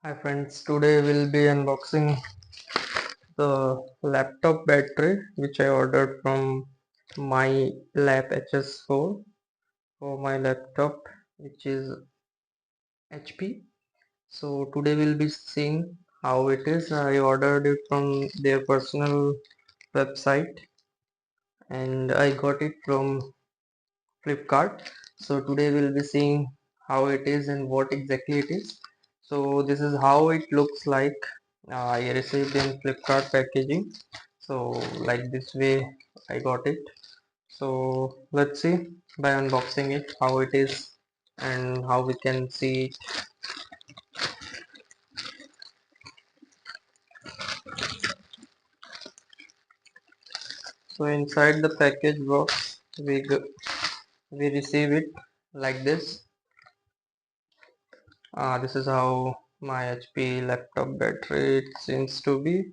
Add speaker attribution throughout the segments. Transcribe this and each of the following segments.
Speaker 1: Hi friends, today we'll be unboxing the laptop battery which I ordered from my lab HS4 for my laptop which is HP. So today we'll be seeing how it is. I ordered it from their personal website and I got it from Flipkart. So today we'll be seeing how it is and what exactly it is. So this is how it looks like. I received in Flipkart packaging. So like this way I got it. So let's see by unboxing it how it is and how we can see it. So inside the package box we receive it like this. This is how my HP laptop battery it seems to be,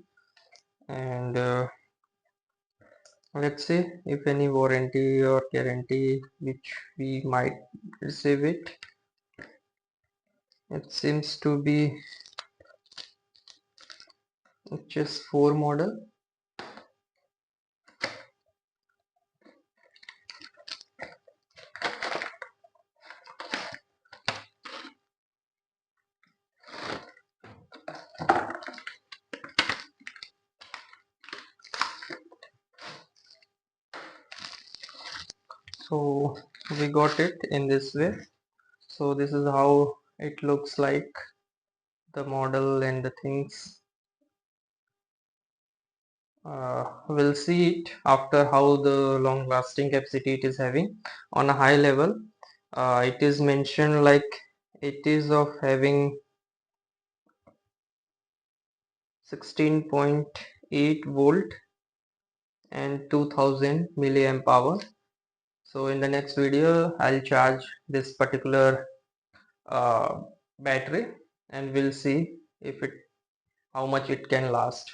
Speaker 1: and let's see if any warranty or guarantee which we might receive it. It seems to be HS4 model. So we got it in this way. So this is how it looks like, the model and the things. We'll see it after how the long lasting capacity it is having. On a high level, it is mentioned like it is of having 16.8 volt and 2000 milliamp hour. So in the next video I'll charge this particular uh, battery and we'll see if it how much it can last.